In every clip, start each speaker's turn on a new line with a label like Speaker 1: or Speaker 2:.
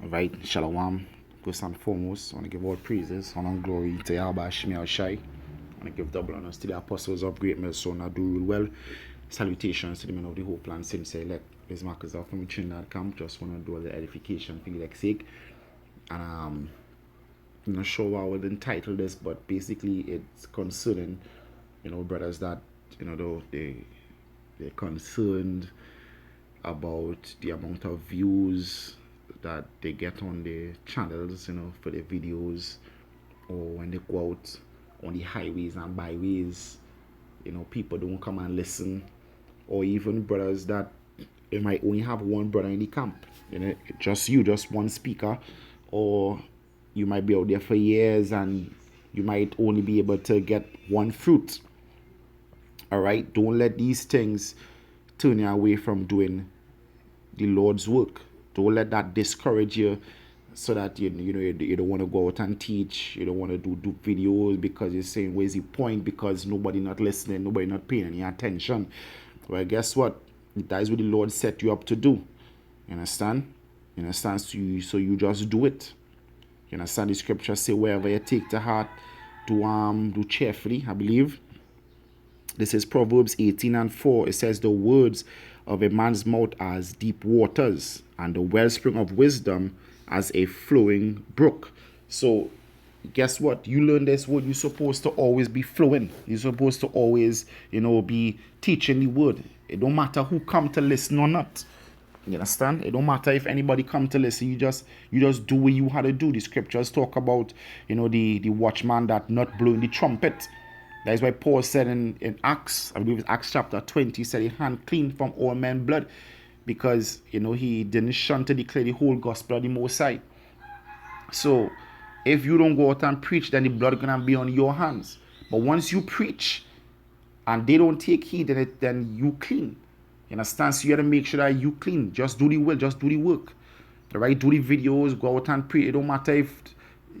Speaker 1: All right, Shalom. First and foremost, I want to give all praises, honor, and glory to Yahweh Shemiel Shai. I want to give double honors to the apostles of great Melson that do real well. Salutations to the men of the hope and sincere elect. This Marcus out from Trinidad camp. Just want to do all the edification for the sake. And I'm not sure what I would entitle this, but basically it's concerning, brothers that, they're concerned about the amount of views that they get on their channels, for their videos, or when they go out on the highways and byways, people don't come and listen, or even brothers that they might only have one brother in the camp, just one speaker, or you might be out there for years and you might only be able to get one fruit. All right, don't let these things turn you away from doing the Lord's work. Don't let that discourage you, so that you don't want to go out and teach. You don't want to do videos because you're saying, where's the point? Because nobody not listening, nobody not paying any attention. Well, guess what? That is what the Lord set you up to do. You understand? So you just do it. You understand? The scripture say, wherever you take to heart, do cheerfully, I believe. This is Proverbs 18:4. It says, the words of a man's mouth as deep waters, and the wellspring of wisdom as a flowing brook. So guess what? You learn this word, you're supposed to always be flowing. You're supposed to always, be teaching the word. It don't matter who come to listen or not. You understand? It don't matter if anybody come to listen. You just do what you had to do. The scriptures talk about, the watchman that not blowing the trumpet. That is why Paul said in Acts, I believe it's Acts chapter 20, he said he hand clean from all men's blood, because he didn't shun to declare the whole gospel of the Most High. So if you don't go out and preach, then the blood gonna be on your hands. But once you preach and they don't take heed, then you clean. You understand? So you gotta make sure that you clean. Just do the will, just do the work. All right, do the videos, go out and preach. It don't matter if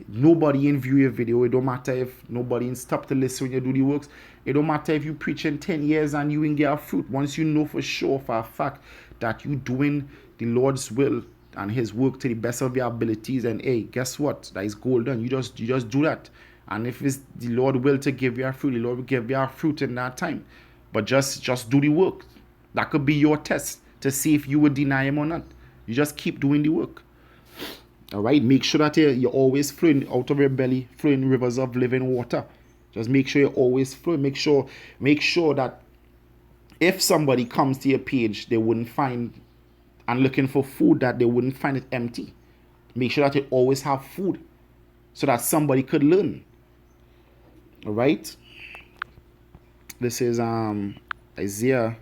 Speaker 1: nobody in view your video. It don't matter if nobody in stop to listen when you do the works. It don't matter if you preach in 10 years and you ain't get a fruit. Once you know for sure, for a fact, that you doing the Lord's will and his work to the best of your abilities, and hey, guess what? That is golden. You just do that. And if it's the Lord will to give you a fruit, the Lord will give you a fruit in that time. But just do the work. That could be your test to see if you would deny him or not. You just keep doing the work. All right, make sure that you're always flowing out of your belly, flowing rivers of living water. Just make sure you're always flowing. Make sure that if somebody comes to your page, they wouldn't find and looking for food, that they wouldn't find it empty. Make sure that you always have food, so that somebody could learn. All right. This is Isaiah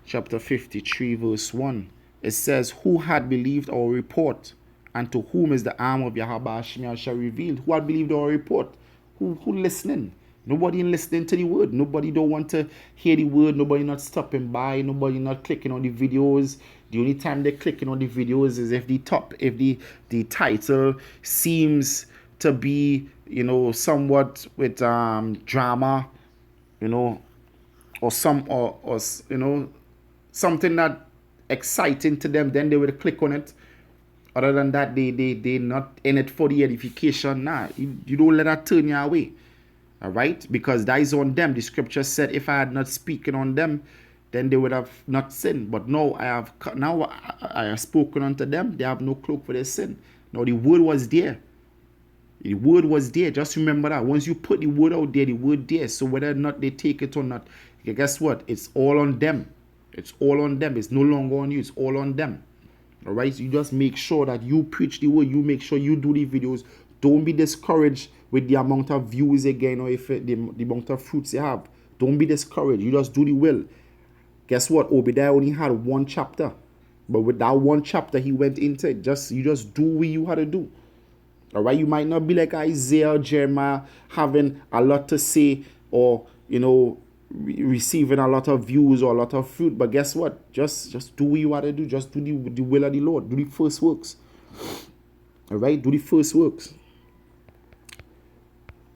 Speaker 1: chapter 53 verse 1. It says, who had believed our report, and to whom is the arm of Yahweh shall revealed? Who had believed our report? Who listening? Nobody listening to the word. Nobody don't want to hear the word. Nobody not stopping by. Nobody not clicking on the videos. The only time they're clicking on the videos is if the title seems to be, somewhat with drama, or something that exciting to them, then they will click on it. Other than that, they not in it for the edification. Nah, you don't let that turn you away. All right, because that is on them. The scripture said, if I had not spoken on them, then they would have not sinned. But no, I have spoken unto them. They have no cloak for their sin. Now the word was there. The word was there. Just remember that. Once you put the word out there, the word there. So whether or not they take it or not, guess what? It's all on them. It's all on them. It's no longer on you. It's all on them. All right. So you just make sure that you preach the word. You make sure you do the videos. Don't be discouraged with the amount of views again, or if the amount of fruits you have. Don't be discouraged. You just do the will. Guess what? Obadiah only had one chapter, but with that one chapter, he went into it. You just do what you had to do. All right. You might not be like Isaiah or Jeremiah, having a lot to say, or receiving a lot of views or a lot of fruit, but guess what? Just do what you had to do. Just do the will of the Lord. Do the first works. All right. Do the first works.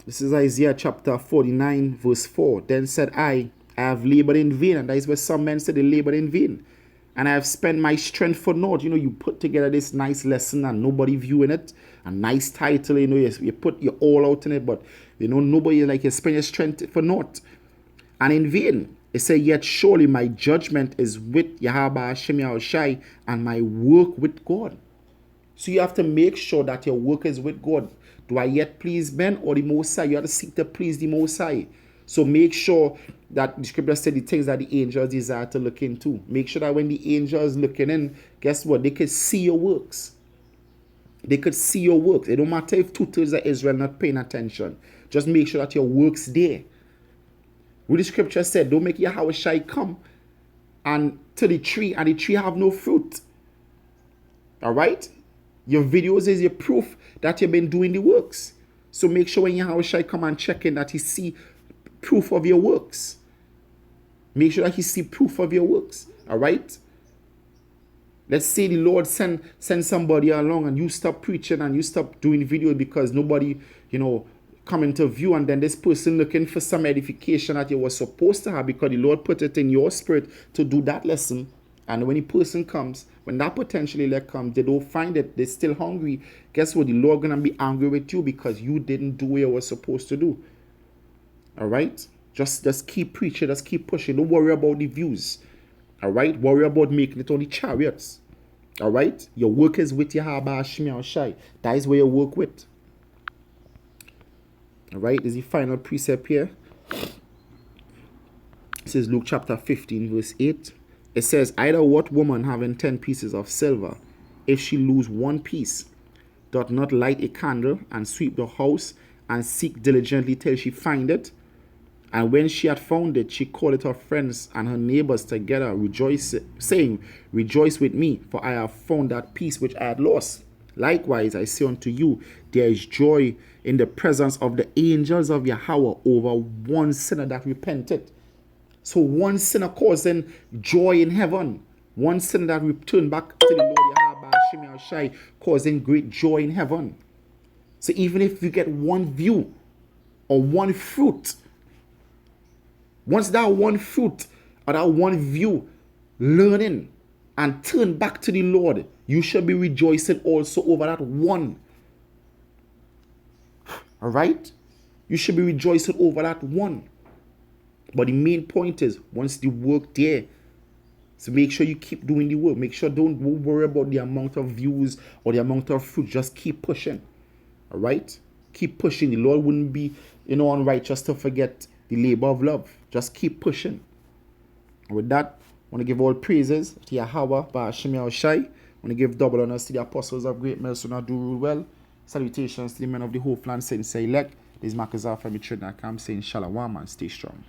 Speaker 1: This is Isaiah chapter 49 verse 4. Then said I have labored in vain. And that is where some men said they labored in vain. and I have spent my strength for naught. You put together this nice lesson and nobody viewing it, a nice title, you put your all out in it, but nobody, like, you spend your strength for naught and in vain. It said, yet surely my judgment is with Yahweh Hashem Yahushai and my work with God. So you have to make sure that your work is with God. Do I yet please men or the Most High? You have to seek to please the Most High. So make sure that the scripture said the things that the angels desire to look into. Make sure that when the angels looking in, guess what? They could see your works. They could see your works. It don't matter if 2/3 of Israel not paying attention. Just make sure that your work's there. What the scripture said, don't make Yahweh Shai come and to the tree and the tree have no fruit. All right? Your videos is your proof that you've been doing the works. So make sure when Yahweh Shai come and check in that he see proof of your works. Make sure that he see proof of your works. All right? Let's say the Lord send somebody along and you stop preaching and you stop doing video because nobody, come into view, and then this person looking for some edification that you were supposed to have because the Lord put it in your spirit to do that lesson. And when the person comes, when that potentially comes, they don't find it, they're still hungry. Guess what? The Lord gonna be angry with you because you didn't do what you were supposed to do. All right? Just keep preaching, just keep pushing. Don't worry about the views. All right? Worry about making it on the chariots. All right? Your work is with Yahweh Hashem Yahushai. That is where you work with. All right? This is the final precept here. This is Luke chapter 15, verse 8. It says, either what woman having 10 pieces of silver, if she lose one piece, doth not light a candle and sweep the house and seek diligently till she find it? And when she had found it, she called her friends and her neighbors together, saying, rejoice with me, for I have found that piece which I had lost. Likewise, I say unto you, there is joy in the presence of the angels of Yahweh over one sinner that repented. So one sinner causing joy in heaven. One sinner that returned back to the Lord Yahweh Hashem Yahushai causing great joy in heaven. So even if you get one view or one fruit, once that one fruit or that one view learning and turn back to the Lord, you shall be rejoicing also over that one. All right? You should be rejoicing over that one. But the main point is, once the work there, so make sure you keep doing the work. Make sure don't worry about the amount of views or the amount of fruit. Just keep pushing. All right? Keep pushing. The Lord wouldn't be, unrighteous to forget the labor of love. Just keep pushing. And with that, I want to give all praises to Yahweh by Hashem Yahushai. I want to give double honors to the apostles of great mercy who do rule well. Salutations to the men of the whole land, saying, say elect. This is Marcus from the Trinidad Camp saying, Shalom and stay strong.